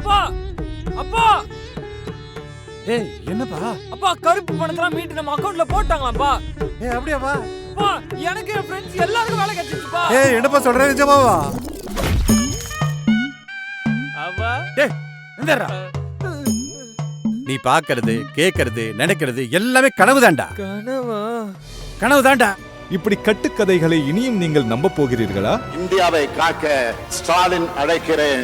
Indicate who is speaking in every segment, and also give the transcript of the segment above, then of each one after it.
Speaker 1: அப்பா அப்பா
Speaker 2: ஏய் என்னப்பா?
Speaker 1: அப்பா கருப்பு பணத்தெல்லாம் மீட்டு நம்ம அக்கவுண்ட்ல போட்டாங்களாப்பா.
Speaker 2: ஏய் அப்படியாப்பா?
Speaker 1: அப்பா எனக்கு என் ஃப்ரெண்ட்ஸ் எல்லாருக்கும் வேலை கிடைச்சிருச்சுப்பா.
Speaker 2: ஏய் என்னப்பா சொல்ற, நிஜமாவா?
Speaker 1: அப்பா
Speaker 2: டேய் எந்தடா? நீ பாக்குறது கேக்குறது நினைக்கிறது எல்லாமே கனவுதான்டா.
Speaker 1: கனவா?
Speaker 2: கனவுதான்டா.
Speaker 3: இப்படி கட்டுக்கதைகளை இனியும் நீங்கள் நம்ப போகிறீர்களா?
Speaker 4: இந்தியாவை காக்க ஸ்டாலின் அழைக்கிறேன்.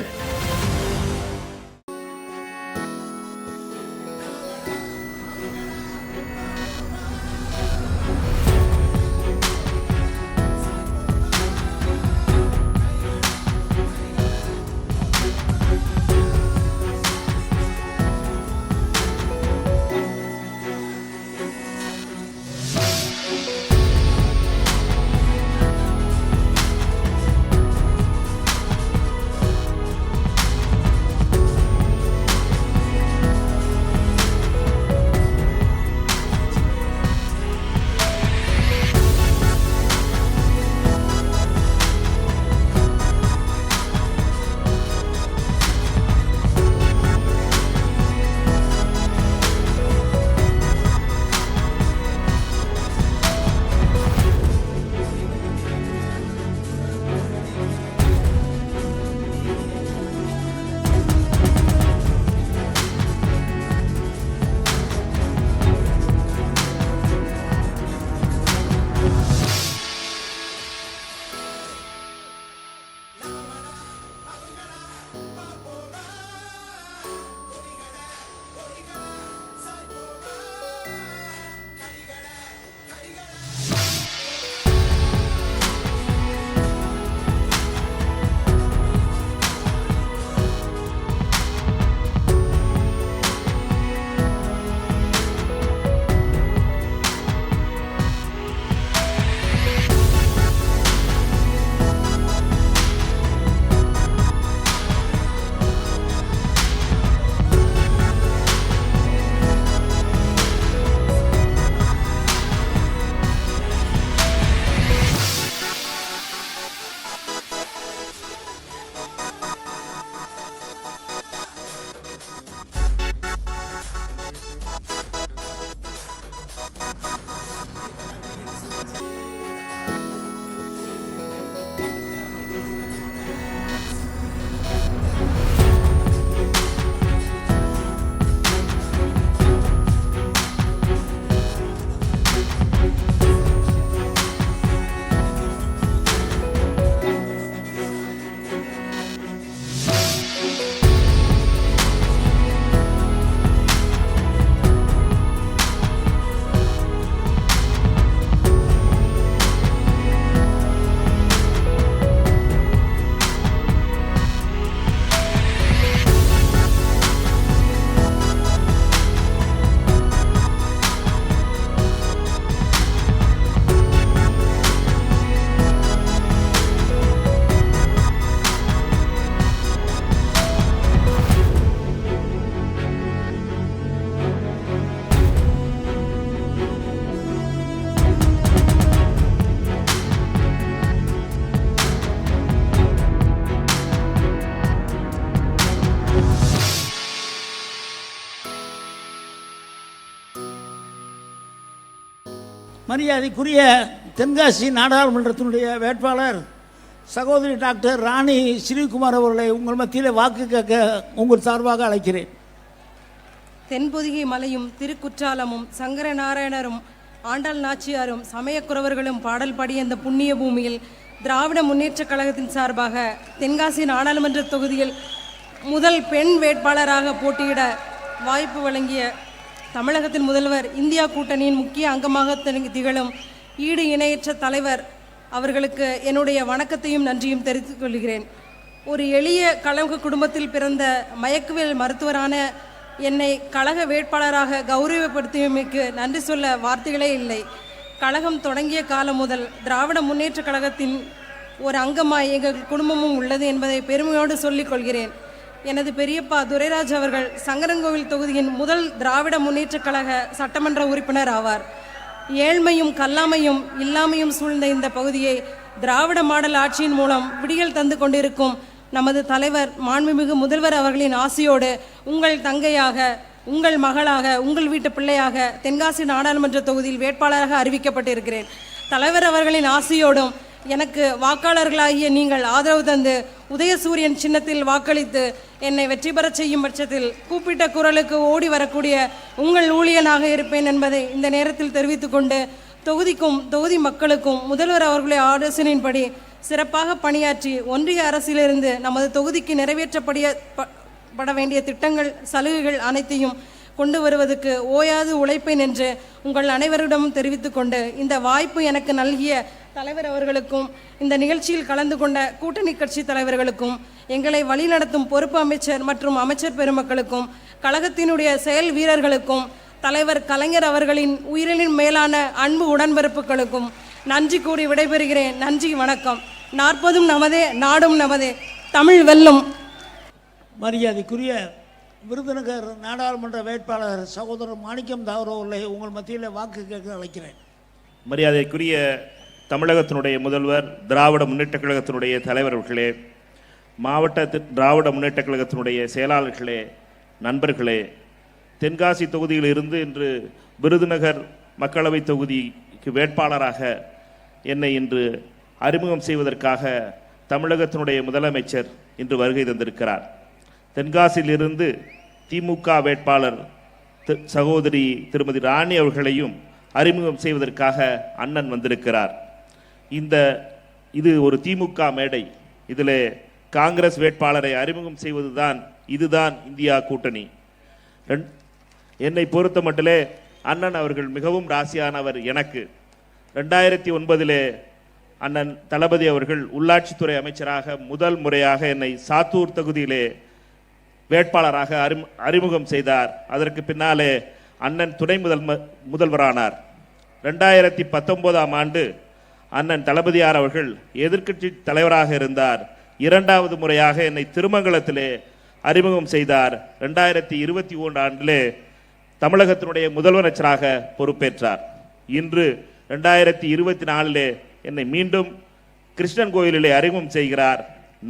Speaker 5: மரியாதைக்குரிய தென்காசி நாடாளுமன்றத்தினுடைய வேட்பாளர் சகோதரி டாக்டர் ராணி ஸ்ரீகுமார் அவர்களை உங்கள் மத்தியில் வாக்கு கேட்க உங்கள் சார்பாக அழைக்கிறேன்.
Speaker 6: தென்பொதிகை மலையும் திருக்குற்றாலமும் சங்கர நாராயணரும் ஆண்டாள் நாச்சியாரும் சமயக்குறவர்களும் பாடல் பாடிய இந்த புண்ணிய பூமியில் திராவிட முன்னேற்றக் கழகத்தின் சார்பாக தென்காசி நாடாளுமன்ற தொகுதியில் முதல் பெண் வேட்பாளராக போட்டியிட வாய்ப்பு வழங்கிய தமிழகத்தின் முதல்வர், இந்தியா கூட்டணியின் முக்கிய அங்கமாக திகழும் ஈடு இணையற்ற தலைவர் அவர்களுக்கு என்னுடைய வணக்கத்தையும் நன்றியும் தெரிவித்துக் கொள்கிறேன். ஒரு எளிய கழக குடும்பத்தில் பிறந்த மயக்குவியல் மருத்துவரான என்னை கழக வேட்பாளராக கௌரவப்படுத்தியமைக்கு நன்றி சொல்ல வார்த்தைகளே இல்லை. கழகம் தொடங்கிய காலம் முதல் திராவிட முன்னேற்ற கழகத்தின் ஒரு அங்கமாய் எங்கள் குடும்பமும் உள்ளது என்பதை பெருமையோடு சொல்லிக் கொள்கிறேன். எனது பெரியப்பா துரைராஜ் அவர்கள் சங்கரன்கோவில் தொகுதியின் முதல் திராவிட முன்னேற்றக் கழக சட்டமன்ற உறுப்பினர் ஆவார். ஏழ்மையும் கல்லாமையும் இல்லாமையும் சூழ்ந்த இந்த பகுதியை திராவிட மாடல் ஆட்சியின் மூலம் விடியல் தந்து கொண்டிருக்கும் நமது தலைவர் மாண்புமிகு முதல்வர் அவர்களின் ஆசியோடு உங்கள் தங்கையாக, உங்கள் மகளாக, உங்கள் வீட்டு பிள்ளையாக தென்காசி நாடாளுமன்ற தொகுதியில் வேட்பாளராக அறிவிக்கப்பட்டிருக்கிறேன். தலைவர் அவர்களின் ஆசியோடும் எனக்கு வாக்காளர்களாகிய நீங்கள் ஆதரவு தந்து உதயசூரியன் சின்னத்தில் வாக்களித்து என்னை வெற்றி பெறச் செய்யும் பட்சத்தில் கூப்பிட்ட குரலுக்கு ஓடி வரக்கூடிய உங்கள் ஊழியனாக இருப்பேன் என்பதை இந்த நேரத்தில் தெரிவித்துக்கொண்டு, தொகுதிக்கும் தொகுதி மக்களுக்கும் முதல்வர் அவர்களுடைய ஆலோசனையின்படி சிறப்பாக பணியாற்றி ஒன்றிய அரசிலிருந்து நமது தொகுதிக்கு நிறைவேற்றப்பட வேண்டிய திட்டங்கள், சலுகைகள் அனைத்தையும் கொண்டு வருவதற்கு ஓயாது உழைப்பேன் என்று உங்கள் அனைவரிடமும் தெரிவித்துக்கொண்டு, இந்த வாய்ப்பு எனக்கு நல்கிய தலைவர் அவர்களுக்கும், இந்த நிகழ்ச்சியில் கலந்து கொண்ட கூட்டணி கட்சி தலைவர்களுக்கும், எங்களை வழிநடத்தும் பொறுப்பு அமைச்சர் மற்றும் அமைச்சர் பெருமக்களுக்கும், கழகத்தினுடைய செயல் வீரர்களுக்கும், தலைவர் கலைஞர் அவர்களின் உயிரின் மேலான அன்பு உடன்பிறப்புகளுக்கும் நன்றி கூறி விடைபெறுகிறேன். நன்றி, வணக்கம். 40 நமதே, நாடும் நமதே, தமிழ் வெல்லும்.
Speaker 5: மரியாதைக்குரிய விருதுநகர் நாடாளுமன்ற வேட்பாளர் சகோதரர் மாணிக்கம் தாவூர் அவர்களை உங்கள் மத்தியில் வாக்கு கேட்க அழைக்கிறேன்.
Speaker 7: மரியாதைக்குரிய தமிழகத்தினுடைய முதல்வர், திராவிட முன்னேற்றக் கழகத்தினுடைய தலைவர்களே, மாவட்ட திராவிட முன்னேற்றக் கழகத்தினுடைய செயலாளர்களே, நண்பர்களே, தென்காசி தொகுதியில் இருந்து இன்று விருதுநகர் மக்களவை தொகுதிக்கு வேட்பாளராக என்னை இன்று அறிமுகம் செய்வதற்காக தமிழகத்தினுடைய முதலமைச்சர் இன்று வருகை தந்திருக்கிறார். தென்காசியிலிருந்து திமுக வேட்பாளர் சகோதரி திருமதி ராணி அவர்களையும் அறிமுகம் செய்வதற்காக அண்ணன் வந்திருக்கிறார். இது ஒரு திமுக மேடை. இதில் காங்கிரஸ் வேட்பாளரை அறிமுகம் செய்வதுதான், இதுதான் இந்தியா கூட்டணி. என்னை பொறுத்த மட்டிலே அண்ணன் அவர்கள் மிகவும் ராசியானவர். எனக்கு 2009 அண்ணன் தளபதி அவர்கள் உள்ளாட்சித்துறை அமைச்சராக முதல் முறையாக என்னை சாத்தூர் தொகுதியிலே வேட்பாளராக அறிமுகம் செய்தார். அதற்கு பின்னாலே அண்ணன் துணை முதல்வரானார். 2019 ஆண்டு அண்ணன் தளபதியார் அவர்கள் எதிர்க்கட்சி தலைவராக இருந்தார். 2வது முறையாக என்னை திருமங்கலத்திலே அறிமுகம் செய்தார். 2021 ஆண்டிலே தமிழகத்தினுடைய முதலமைச்சராக பொறுப்பேற்றார். இன்று 2024 என்னை மீண்டும் கிருஷ்ணன் கோயிலிலே அறிமுகம் செய்கிறார்.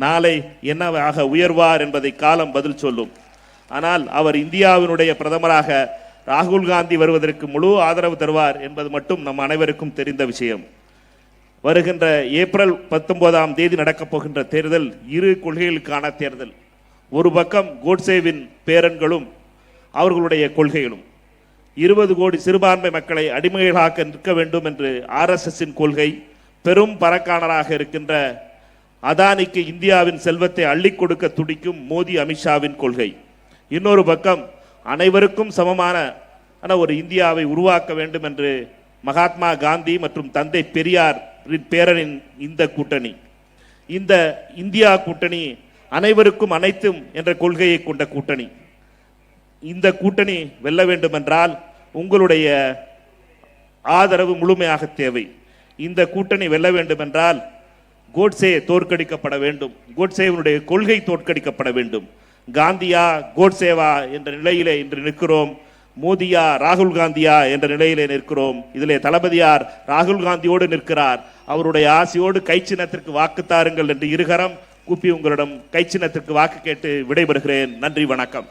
Speaker 7: நாளை என்னவாக உயர்வார் என்பதை காலம் பதில் சொல்லும். ஆனால் அவர் இந்தியாவினுடைய பிரதமராக ராகுல் காந்தி வருவதற்கு முழு ஆதரவு தருவார் என்பது மட்டும் நம் அனைவருக்கும் தெரிந்த விஷயம். வருகின்ற ஏப்ரல் 19 நடக்கப் போகின்ற தேர்தல் இரு கொள்கைகளுக்கான தேர்தல். ஒரு பக்கம் கோட்சேவின் பேரன்களும் அவர்களுடைய கொள்கைகளும், 20 கோடி சிறுபான்மை மக்களை அடிமைகளாக நிற்க வேண்டும் என்று RSSின் கொள்கை, பெரும் பணக்காரராக இருக்கின்ற அதானிக்கு இந்தியாவின் செல்வத்தை அள்ளி கொடுக்க துடிக்கும் மோடி அமித்ஷாவின் கொள்கை. இன்னொரு பக்கம் அனைவருக்கும் சமமான ஒரு இந்தியாவை உருவாக்க வேண்டும் என்று மகாத்மா காந்தி மற்றும் தந்தை பெரியார் பேரனின் இந்த கூட்டணி. இந்த இந்தியா கூட்டணி அனைவருக்கும் அனைத்தும் என்ற கொள்கையை கொண்ட கூட்டணி. இந்த கூட்டணி வெல்ல வேண்டும் என்றால் உங்களுடைய ஆதரவு முழுமையாக தேவை. இந்த கூட்டணி வெல்ல வேண்டும் என்றால் கோட்சே தோற்கடிக்கப்பட வேண்டும். கோட்சேவனுடைய கொள்கை தோற்கடிக்கப்பட வேண்டும். காந்தியா கோட்சேவா என்ற நிலையிலே இன்று நிற்கிறோம். மோதியா ராகுல் காந்தியா என்ற நிலையிலே நிற்கிறோம். இதிலே தளபதியார் ராகுல் காந்தியோடு நிற்கிறார். அவருடைய ஆசையோடு கை சின்னத்திற்கு வாக்கு தாருங்கள் என்று இருகரம் கூப்பி உங்களிடம் கை சின்னத்திற்கு வாக்கு கேட்டு விடைபெறுகிறேன். நன்றி, வணக்கம்.